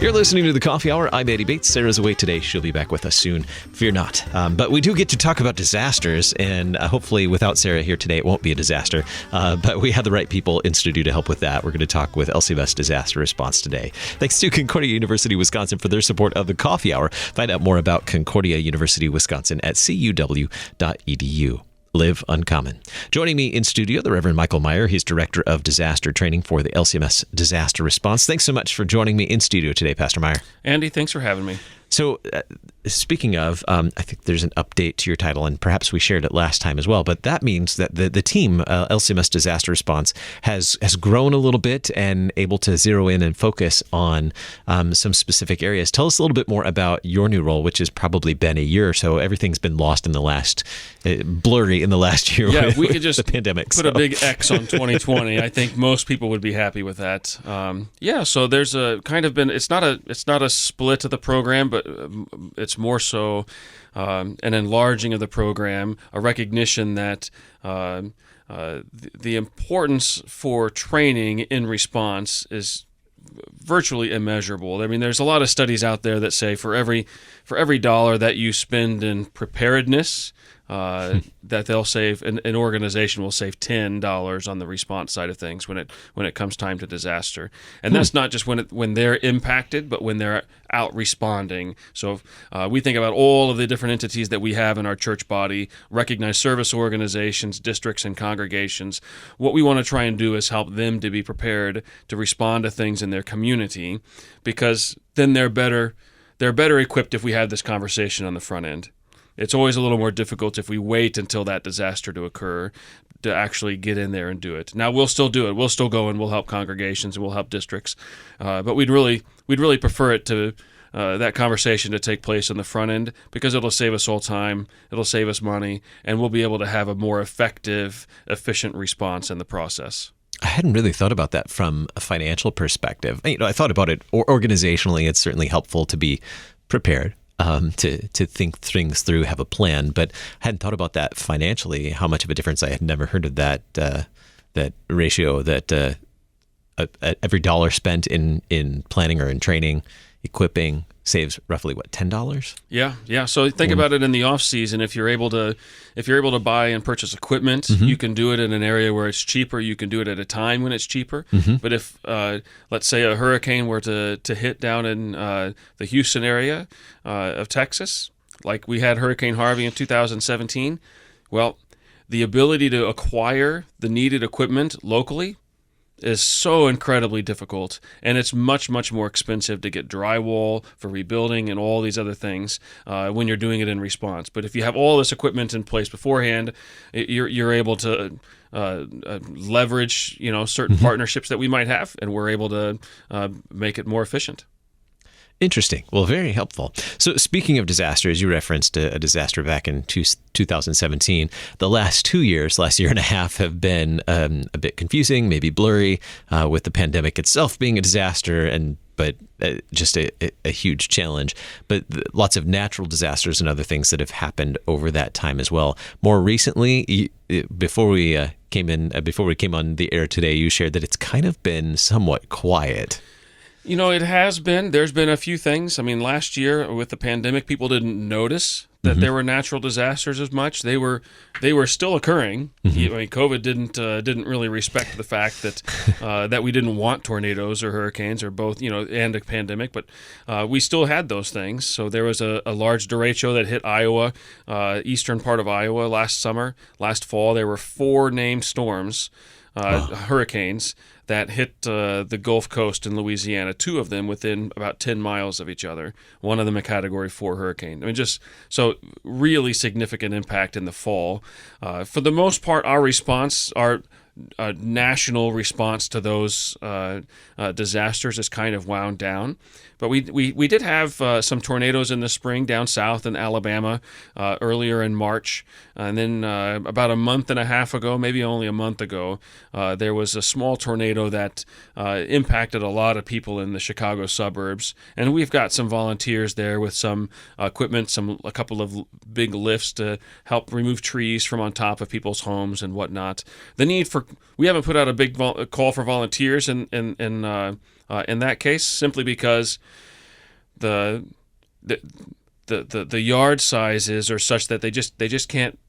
You're listening to The Coffee Hour. I'm Eddie Bates. Sarah's away today. She'll be back with us soon. Fear not. But we do get to talk about disasters, and hopefully without Sarah here today, it won't be a disaster. But we have the right people in studio to help with that. We're going to talk with LCMS Disaster Response today. Thanks to Concordia University, Wisconsin for their support of The Coffee Hour. Find out more about Concordia University, Wisconsin at cuw.edu. Live Uncommon. Joining me in studio, the Reverend Michael Meyer. He's Director of Disaster Training for the LCMS Disaster Response. Thanks so much for joining me in studio today, Pastor Meyer. Andy, thanks for having me. So, speaking of, I think there's an update to your title, and perhaps we shared it last time as well, but that means that the team, LCMS Disaster Response, has grown a little bit and able to zero in and focus on some specific areas. Tell us a little bit more about your new role, which has probably been a year or so. Everything's been lost in the last, blurry in the last year. Yeah, we with could just the pandemic, put a big X on 2020. I think most people would be happy with that. So there's a kind of been, it's not a split of the program, but it's more so an enlarging of the program, a recognition that the importance for training in response is virtually immeasurable. I mean, there's a lot of studies out there that say for every dollar that you spend in preparedness, that they'll save, an organization will save $10 on the response side of things when it comes time to disaster. And that's not just when they're impacted, but when they're out responding. So we think about all of the different entities that we have in our church body, recognized service organizations, districts, and congregations. What we want to try and do is help them to be prepared to respond to things in their community, because then they're better equipped if we have this conversation on the front end. It's always a little more difficult if we wait until that disaster to occur to actually get in there and do it. Now, we'll still do it. We'll still go and we'll help congregations and we'll help districts. But we'd really prefer it to that conversation to take place on the front end, because it'll save us all time, it'll save us money, and we'll be able to have a more effective, efficient response in the process. I hadn't really thought about that from a financial perspective. I thought about it organizationally. It's certainly helpful to be prepared. To think things through, have a plan, but I hadn't thought about that financially, how much of a difference. I had never heard of that ratio, that every dollar spent in planning or in training, equipping, saves roughly $10? Yeah. So think about it in the off season. If you're able to buy and purchase equipment, you can do it in an area where it's cheaper. You can do it at a time when it's cheaper. But if let's say a hurricane were to hit down in the Houston area of Texas, like we had Hurricane Harvey in 2017, well, the ability to acquire the needed equipment locally is so incredibly difficult, and it's much, much more expensive to get drywall for rebuilding and all these other things when you're doing it in response. But if you have all this equipment in place beforehand, you're able to leverage certain partnerships that we might have, and we're able to make it more efficient. Interesting. Well, very helpful. So speaking of disasters, you referenced a disaster back in 2017. The last year and a half, have been a bit confusing, maybe blurry, with the pandemic itself being a disaster, but just a huge challenge. But lots of natural disasters and other things that have happened over that time as well. More recently, before we came on the air today, you shared that it's kind of been somewhat quiet. It has been. There's been a few things. I mean, last year with the pandemic, people didn't notice that there were natural disasters as much. They were still occurring. I mean, COVID didn't really respect the fact that that we didn't want tornadoes or hurricanes or both, and a pandemic, but we still had those things. So there was a large derecho that hit Iowa, eastern part of Iowa last fall. There were 4 named storms, hurricanes, that hit the Gulf Coast in Louisiana, 2 of them within about 10 miles of each other, one of them a Category 4 hurricane. I mean, just so really significant impact in the fall. For the most part, our response, our national response to those disasters is kind of wound down. But we did have some tornadoes in the spring down south in Alabama earlier in March. And then about a month and a half ago, maybe only a month ago, there was a small tornado that impacted a lot of people in the Chicago suburbs. And we've got some volunteers there with some equipment, a couple of big lifts to help remove trees from on top of people's homes and whatnot. We haven't put out a big call for volunteers in that case, simply because the yard sizes are such that they just can't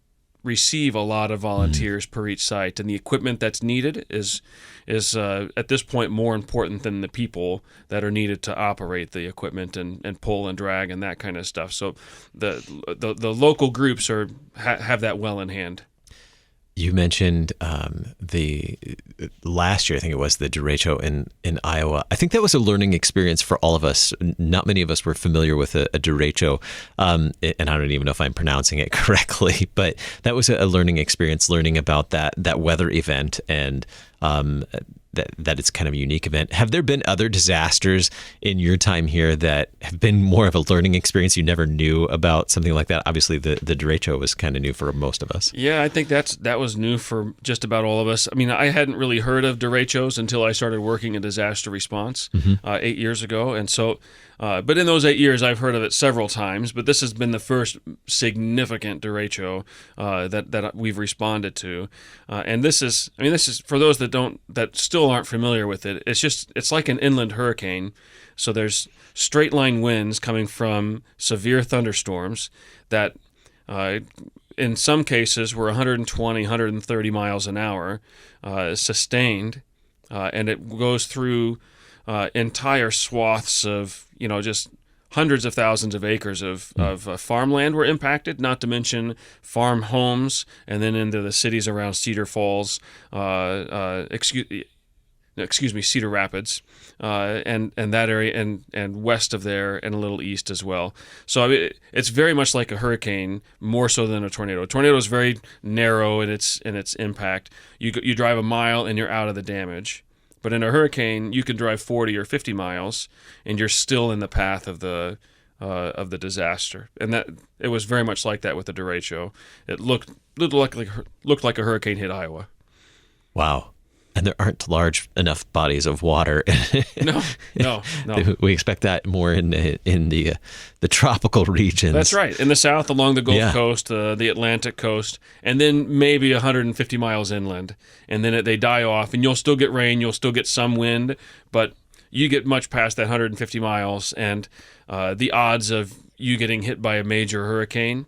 receive a lot of volunteers per each site, and the equipment that's needed is at this point more important than the people that are needed to operate the equipment and pull and drag and that kind of stuff. So the local groups have that well in hand. You mentioned the last year, I think it was, the derecho in Iowa. I think that was a learning experience for all of us. Not many of us were familiar with a derecho, and I don't even know if I'm pronouncing it correctly, but that was a learning experience, learning about that weather event and that it's kind of a unique event. Have there been other disasters in your time here that have been more of a learning experience? You never knew about something like that. Obviously, the derecho was kind of new for most of us. Yeah, I think that was new for just about all of us. I mean, I hadn't really heard of derechos until I started working in disaster response 8 years ago, and so. But in those 8 years, I've heard of it several times. But this has been the first significant derecho that we've responded to, and this is for those that still aren't familiar with it. It's like an inland hurricane. So there's straight line winds coming from severe thunderstorms that, in some cases, were 120, 130 miles an hour, sustained, and it goes through entire swaths of just hundreds of thousands of acres of farmland were impacted, not to mention farm homes, and then into the cities around Cedar Falls, Cedar Rapids, and that area, and west of there, and a little east as well. So it's very much like a hurricane, more so than a tornado. A tornado is very narrow in its impact. You drive a mile and you're out of the damage. But in a hurricane, you can drive 40 or 50 miles, and you're still in the path of the disaster. And that it was very much like that with the derecho. It looked like a hurricane hit Iowa. Wow. And there aren't large enough bodies of water. No. We expect that more in the tropical regions. That's right. In the south, along the Gulf Coast, the Atlantic coast, and then maybe 150 miles inland. And then they die off, and you'll still get rain, you'll still get some wind, but you get much past that 150 miles, and the odds of you getting hit by a major hurricane,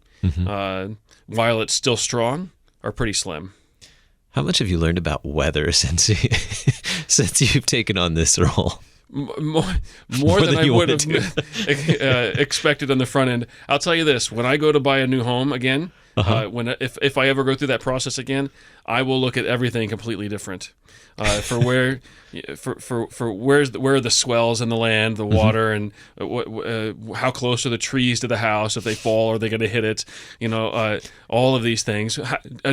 while it's still strong, are pretty slim. How much have you learned about weather since you've taken on this role? More than I would have expected on the front end. I'll tell you this: when I go to buy a new home again, if I ever go through that process again, I will look at everything completely different. For where are the swells in the land, the water, and how close are the trees to the house? If they fall, are they going to hit it? All of these things.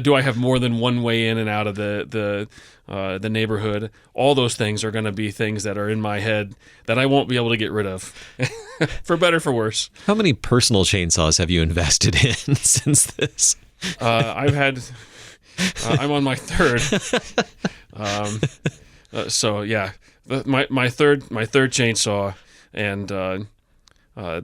Do I have more than one way in and out of the neighborhood? All those things are going to be things that are in my head that I won't be able to get rid of, for better, for worse. How many personal chainsaws have you invested in since this? I'm on my third. So yeah, my third chainsaw, and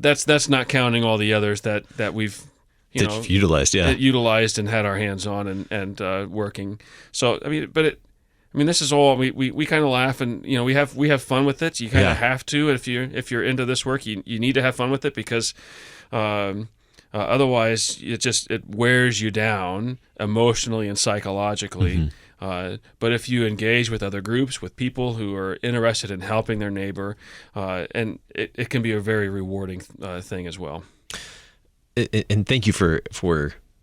that's not counting all the others that we've utilized and had our hands on and working. So this is all we kind of laugh, and we have fun with it. You kind of have to if you're into this work. You need to have fun with it, because otherwise it wears you down emotionally and psychologically. But if you engage with other groups, with people who are interested in helping their neighbor, and it can be a very rewarding thing as well. And thank you for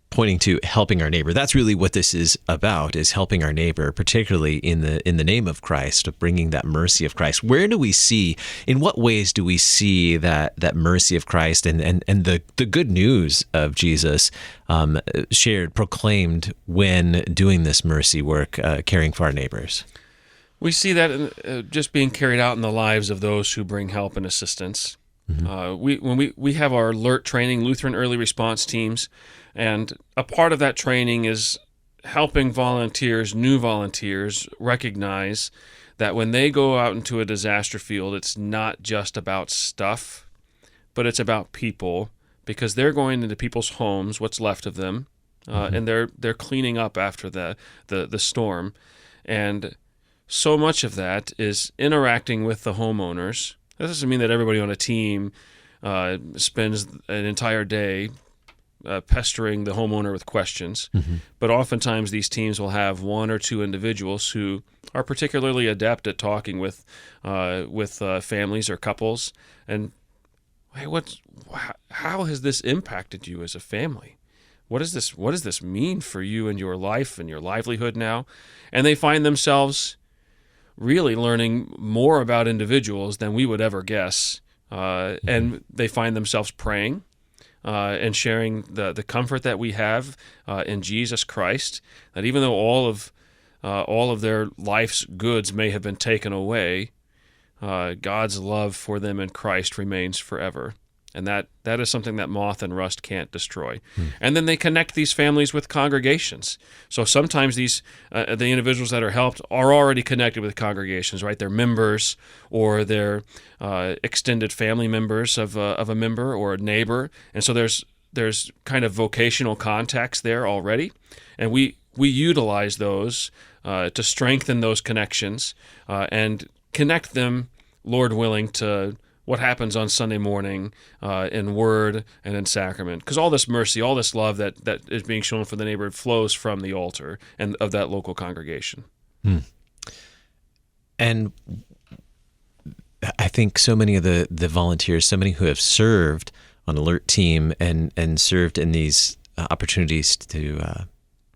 pointing to helping our neighbor. That's really what this is about, is helping our neighbor, particularly in the name of Christ, of bringing that mercy of Christ. Where do we see, in what ways do we see that mercy of Christ and the good news of Jesus shared, proclaimed when doing this mercy work, caring for our neighbors? We see that just being carried out in the lives of those who bring help and assistance. We have our alert training, Lutheran early response teams, and a part of that training is helping new volunteers, recognize that when they go out into a disaster field, it's not just about stuff, but it's about people, because they're going into people's homes, what's left of them, and they're cleaning up after the storm. And so much of that is interacting with the homeowners. That doesn't mean that everybody on a team spends an entire day pestering the homeowner with questions, but oftentimes these teams will have one or two individuals who are particularly adept at talking with families or couples. And hey, how has this impacted you as a family? What does this mean for you and your life and your livelihood now? And they find themselves really learning more about individuals than we would ever guess, and they find themselves praying. And sharing the comfort that we have in Jesus Christ, that even though all of their life's goods may have been taken away, God's love for them in Christ remains forever. And that is something that moth and rust can't destroy. And then they connect these families with congregations. So sometimes the individuals that are helped are already connected with congregations, right? They're members, or they're extended family members of a member or a neighbor. And so there's kind of vocational contacts there already. And we utilize those to strengthen those connections and connect them, Lord willing, to what happens on Sunday morning in word and in sacrament. Because all this mercy, all this love that is being shown for the neighbor flows from the altar and of that local congregation. And I think so many of the volunteers, so many who have served on alert team and served in these opportunities to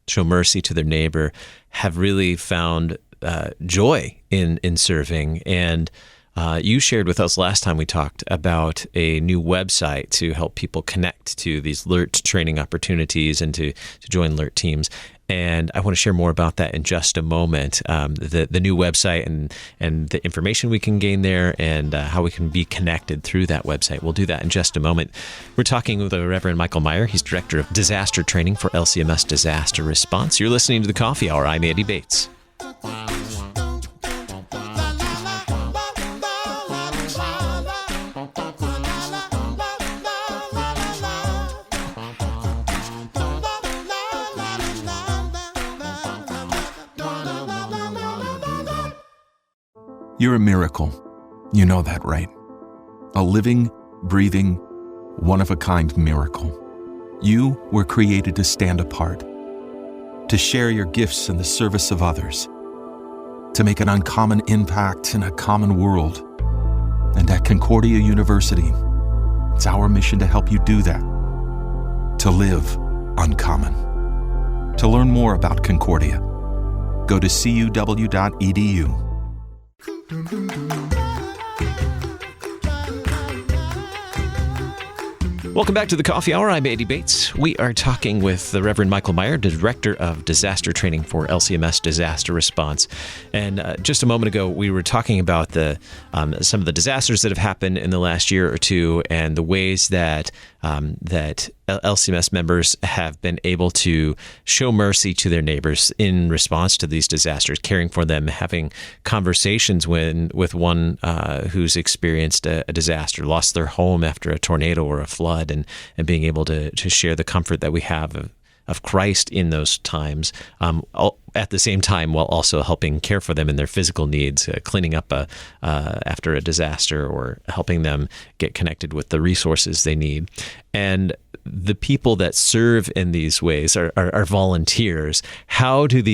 show mercy to their neighbor, have really found joy in serving. And you shared with us last time we talked about a new website to help people connect to these alert training opportunities and to join alert teams. And I want to share more about that in just a moment. The new website and the information we can gain there, and how we can be connected through that website. We'll do that in just a moment. We're talking with the Reverend Michael Meyer. He's Director of Disaster Training for LCMS Disaster Response. You're listening to the Coffee Hour. I'm Andy Bates. You're a miracle. You know that, right? A living, breathing, one-of-a-kind miracle. You were created to stand apart, to share your gifts in the service of others, to make an uncommon impact in a common world. And at Concordia University, it's our mission to help you do that, to live uncommon. To learn more about Concordia, go to cuw.edu. Welcome back to the Coffee Hour. I'm Andy Bates. We are talking with the Reverend Michael Meyer, Director of Disaster Training for LCMS Disaster Response. And just a moment ago, we were talking about some of the disasters that have happened in the last year or two, and the ways that LCMS members have been able to show mercy to their neighbors in response to these disasters, caring for them, having conversations with one who's experienced a disaster, lost their home after a tornado or a flood, and being able to share the comfort that we have of Christ in those times, at the same time while also helping care for them in their physical needs, cleaning up after a disaster, or helping them get connected with the resources they need. And the people that serve in these ways are volunteers. How do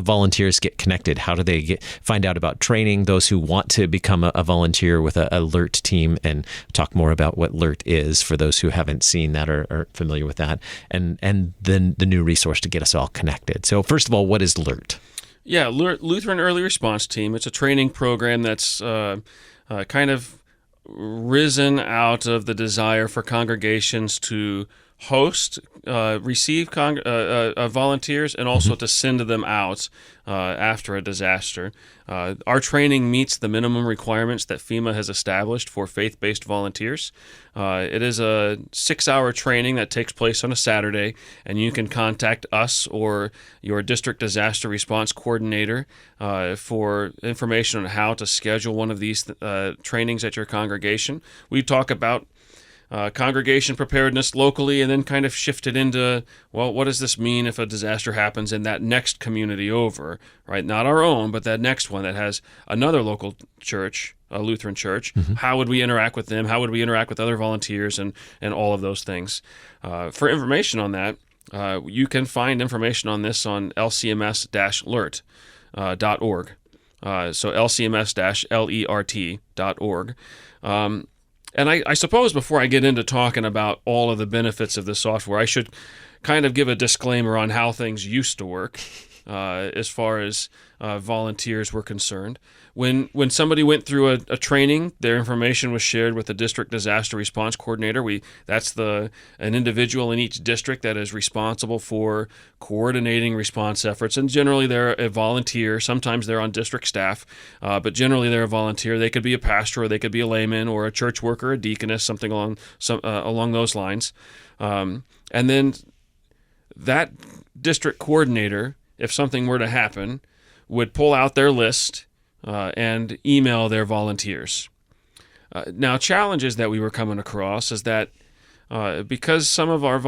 volunteers get connected? How do they find out about training? Those who want to become a volunteer with an alert team, and talk more about what alert is for those who haven't seen that or aren't familiar with that, and then the new resource to get us all connected. So first of all, what is alert? Yeah, Lutheran Early Response Team. It's a training program that's kind of risen out of the desire for congregations to receive volunteers, and also to send them out after a disaster. Our training meets the minimum requirements that FEMA has established for faith-based volunteers. It is a 6-hour training that takes place on a Saturday, and you can contact us or your district disaster response coordinator for information on how to schedule one of these trainings at your congregation. We talk about congregation preparedness locally, and then kind of shifted into, well, what does this mean if a disaster happens in that next community over, right? Not our own, but that next one that has another local church, a Lutheran church. How would we interact with them? How would we interact with other volunteers and all of those things? For information on that, you can find information on this on LCMS-alert.org. So LCMS-lert.org. And I suppose before I get into talking about all of the benefits of this software, I should kind of give a disclaimer on how things used to work as far as volunteers were concerned. When somebody went through a training, their information was shared with the district disaster response coordinator. That's an individual in each district that is responsible for coordinating response efforts, and generally they're a volunteer. Sometimes they're on district staff, but generally they're a volunteer. They could be a pastor, or they could be a layman, or a church worker, a deaconess, something along those lines. And then that district coordinator, if something were to happen, would pull out their list and email their volunteers. Now, challenges that we were coming across is that because some of our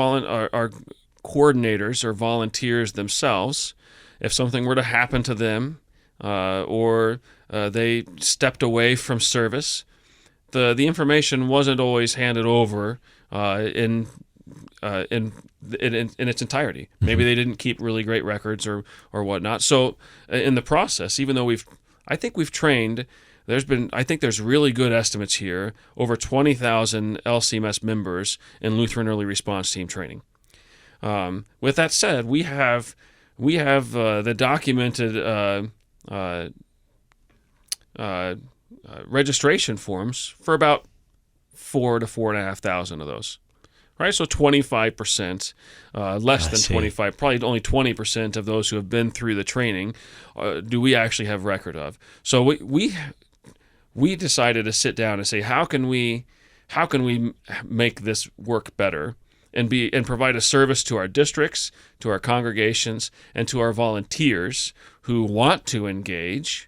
coordinators or volunteers themselves, if something were to happen to them or they stepped away from service, the information wasn't always handed over in its entirety. Maybe they didn't keep really great records or whatnot. So in the process, even though I think we've trained, I think there's really good estimates here, over 20,000 LCMS members in Lutheran Early Response Team training. With that said, we have the documented registration forms for about 4,000 to 4,500 of those. Right, so 25%, less than 25, probably only 20% of those who have been through the training do we actually have record of. So we decided to sit down and say, how can we make this work better and provide a service to our districts, to our congregations, and to our volunteers who want to engage,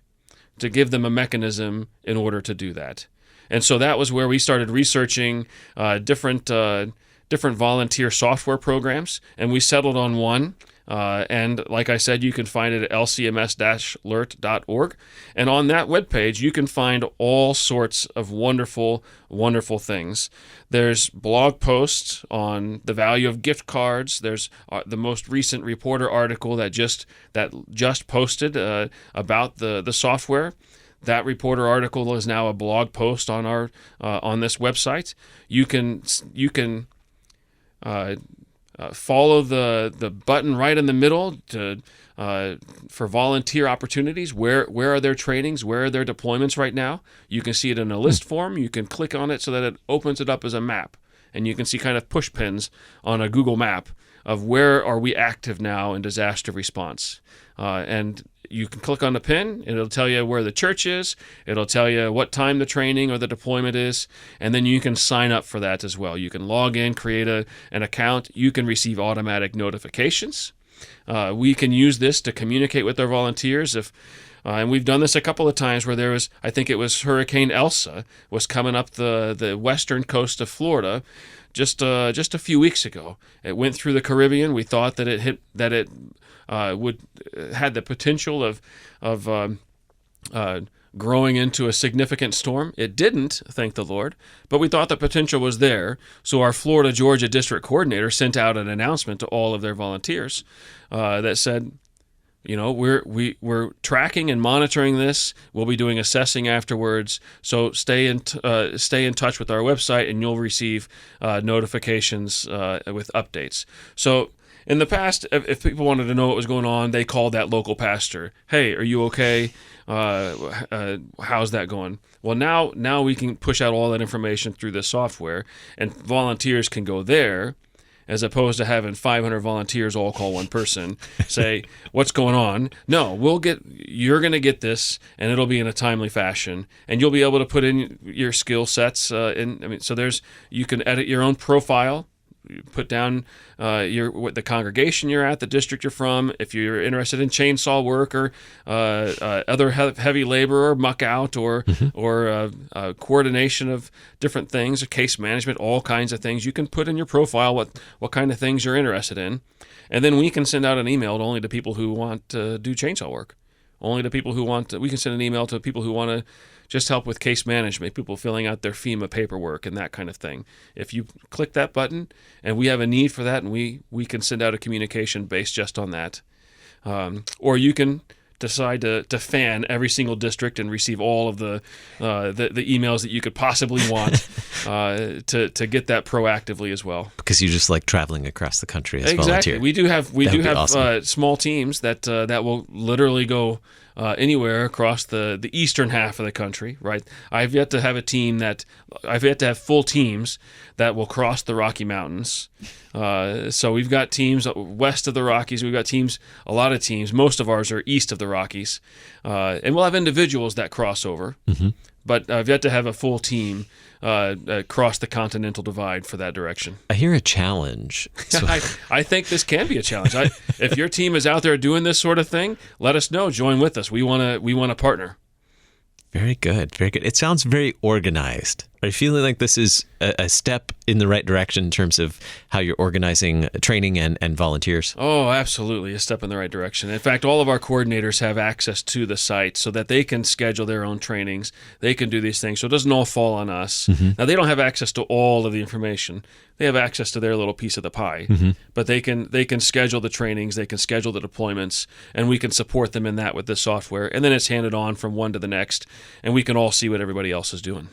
to give them a mechanism in order to do that. And so that was where we started researching different volunteer software programs, and we settled on one. And like I said, you can find it at lcms-alert.org. And on that webpage, you can find all sorts of wonderful, wonderful things. There's blog posts on the value of gift cards. There's the most recent Reporter article that just posted about the software. That Reporter article is now a blog post on our on this website. You can follow the button right in the middle for volunteer opportunities. Where are their trainings? Where are their deployments right now? You can see it in a list form. You can click on it so that it opens it up as a map, and you can see kind of push pins on a Google map of where are we active now in disaster response. And you can click on the pin, and it'll tell you where the church is. It'll tell you what time the training or the deployment is, and then you can sign up for that as well. You can log in, create an account. You can receive automatic notifications. We can use this to communicate with our volunteers. And we've done this a couple of times where I think it was Hurricane Elsa was coming up the western coast of Florida just a few weeks ago. It went through the Caribbean. We thought that it had the potential of growing into a significant storm. It didn't, thank the Lord, but we thought the potential was there. So our Florida Georgia District Coordinator sent out an announcement to all of their volunteers that said, we're tracking and monitoring this. We'll be doing assessing afterwards. So stay in touch with our website, and you'll receive notifications with updates. So in the past, if people wanted to know what was going on, they called that local pastor. Hey, are you okay? How's that going? Well, now we can push out all that information through this software, and volunteers can go there as opposed to having 500 volunteers all call one person, say, what's going on? No, you're going to get this, and it'll be in a timely fashion, and you'll be able to put in your skill sets. You can edit your own profile. You put down the congregation you're at, the district you're from. If you're interested in chainsaw work or other heavy labor or muck out or coordination of different things, or case management, all kinds of things, you can put in your profile what kind of things you're interested in, and then we can send out an email only to people who want to do chainsaw work. Only to people who want to. We can send an email to people who want to just help with case management, people filling out their FEMA paperwork and that kind of thing. If you click that button, and we have a need for that, and we can send out a communication based just on that. Or you can decide to fan every single district and receive all of the emails that you could possibly want to get that proactively as well. Because you just like traveling across the country as exactly. volunteer. We do have awesome. Small teams that will literally go anywhere across the eastern half of the country. Right. I've yet to have full teams that will cross the Rocky Mountains. So we've got teams west of the Rockies. We've got a lot of teams. Most of ours are east of the Rockies. And we'll have individuals that cross over. Mm-hmm. But I've yet to have a full team cross the continental divide for that direction. I hear a challenge. So. I think this can be a challenge. If your team is out there doing this sort of thing, let us know. Join with us. We want to partner. Very good. Very good. It sounds very organized. Are you feeling like this is a step in the right direction in terms of how you're organizing training and volunteers? Oh, absolutely. A step in the right direction. In fact, all of our coordinators have access to the site so that they can schedule their own trainings. They can do these things. So it doesn't all fall on us. Mm-hmm. Now, they don't have access to all of the information. They have access to their little piece of the pie. Mm-hmm. But they can schedule the trainings, they can schedule the deployments, and we can support them in that with the software. And then it's handed on from one to the next, and we can all see what everybody else is doing.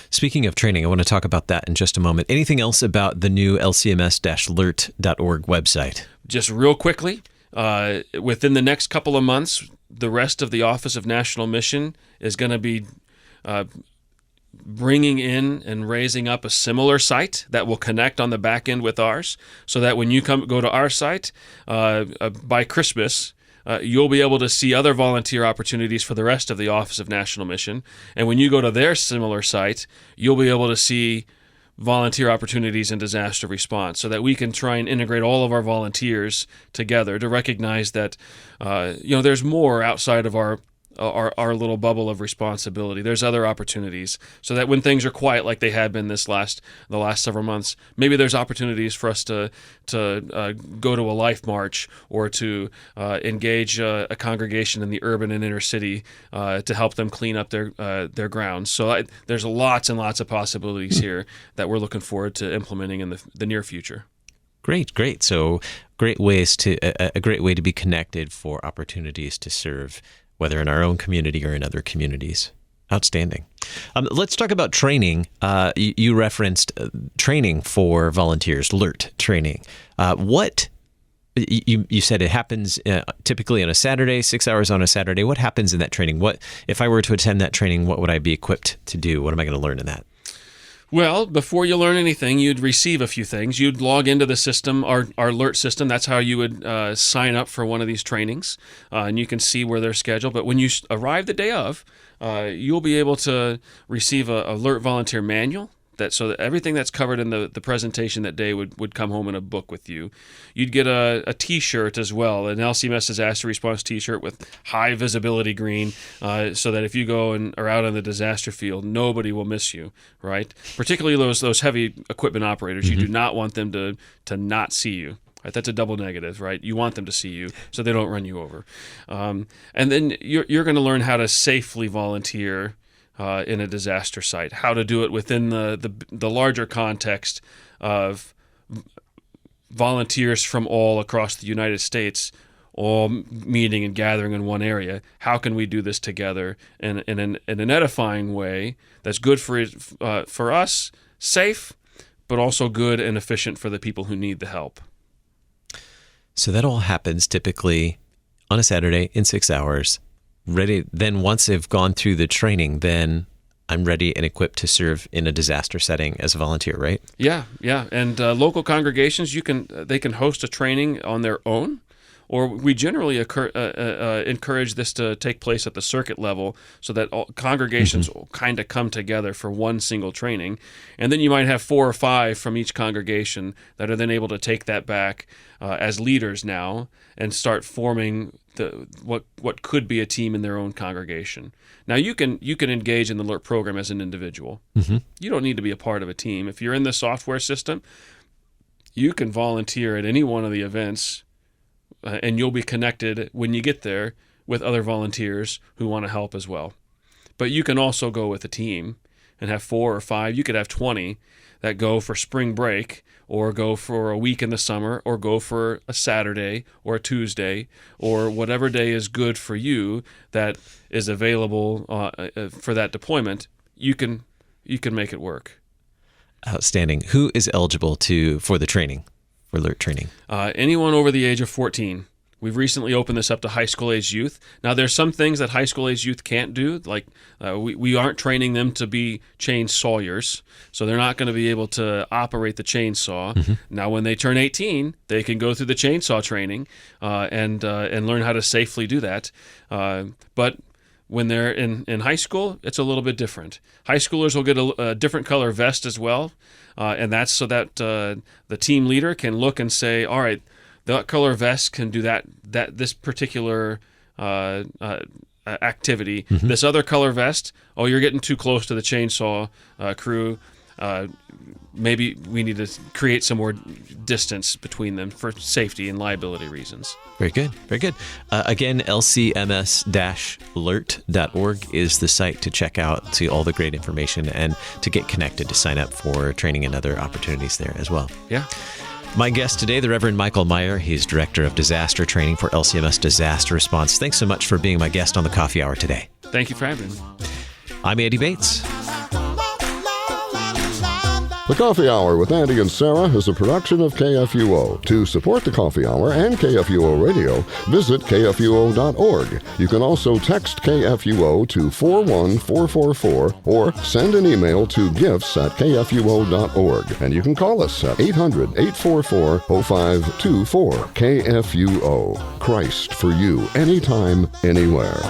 Speaking of training, I want to talk about that in just a moment. Anything else about the new LCMS-LERT.org website? Just real quickly, within the next couple of months, the rest of the Office of National Mission is going to be bringing in and raising up a similar site that will connect on the back end with ours, so that when you go to our site by Christmas, you'll be able to see other volunteer opportunities for the rest of the Office of National Mission. And when you go to their similar site, you'll be able to see volunteer opportunities in disaster response, so that we can try and integrate all of our volunteers together to recognize that there's more outside of our little bubble of responsibility. There's other opportunities, so that when things are quiet like they have been the last several months, maybe there's opportunities for us to go to a life march or to engage a congregation in the urban and inner city to help them clean up their grounds. So there's lots and lots of possibilities here that we're looking forward to implementing in the near future. Great. So a great way to be connected for opportunities to serve, whether in our own community or in other communities. Outstanding. Let's talk about training. You referenced training for volunteers, LERT training. You said it happens typically on a Saturday, 6 hours on a Saturday. What happens in that training? What if I were to attend that training? What would I be equipped to do? What am I going to learn in that? Well, before you learn anything, you'd receive a few things. You'd log into the system, our alert system. That's how you would sign up for one of these trainings, and you can see where they're scheduled. But when you arrive the day of, you'll be able to receive a alert volunteer manual. So that everything that's covered in the presentation that day would come home in a book with you. You'd get a T-shirt as well, an LCMS disaster response T-shirt with high visibility green, so that if you go and are out on the disaster field, nobody will miss you, right? Particularly those heavy equipment operators. Mm-hmm. You do not want them to not see you. Right, that's a double negative, right? You want them to see you so they don't run you over. And then you're going to learn how to safely volunteer in a disaster site, how to do it within the larger context of volunteers from all across the United States, all meeting and gathering in one area. How can we do this together in an edifying way that's good for us, safe, but also good and efficient for the people who need the help? So that all happens typically on a Saturday in 6 hours. Ready. Then once they've gone through the training, then I'm ready and equipped to serve in a disaster setting as a volunteer, right? Yeah. And local congregations, they can host a training on their own, or we generally encourage this to take place at the circuit level so that all congregations will kind of come together for one single training. And then you might have 4 or 5 from each congregation that are then able to take that back as leaders now and start forming what could be a team in their own congregation. Now you can engage in the alert program as an individual. You don't need to be a part of a team. If you're in the software system, you can volunteer at any one of the events, and you'll be connected when you get there with other volunteers who want to help as well. But you can also go with a team and have 4 or 5. You could have 20 that go for spring break, or go for a week in the summer, or go for a Saturday or a Tuesday, or whatever day is good for you that is available for that deployment. You can make it work. Outstanding. Who is eligible for the training, for alert training? Anyone over the age of 14. We've recently opened this up to high school age youth. Now, there's some things that high school age youth can't do, like we aren't training them to be chainsawyers, so they're not going to be able to operate the chainsaw. Now, when they turn 18, they can go through the chainsaw training and learn how to safely do that. But when they're in high school, it's a little bit different. High schoolers will get a different color vest as well, and that's so that the team leader can look and say, all right, that color vest can do this particular activity. This other color vest, you're getting too close to the chainsaw crew. Maybe we need to create some more distance between them for safety and liability reasons. Very good. Very good. Again, LCMS-alert.org is the site to check out, see all the great information, and to get connected to sign up for training and other opportunities there as well. Yeah. My guest today, the Reverend Michael Meyer. He's Director of Disaster Training for LCMS Disaster Response. Thanks so much for being my guest on the Coffee Hour today. Thank you for having me. I'm Andy Bates. The Coffee Hour with Andy and Sarah is a production of KFUO. To support the Coffee Hour and KFUO Radio, visit KFUO.org. You can also text KFUO to 41444 or send an email to gifts@KFUO.org. And you can call us at 800-844-0524. KFUO. Christ for you, anytime, anywhere.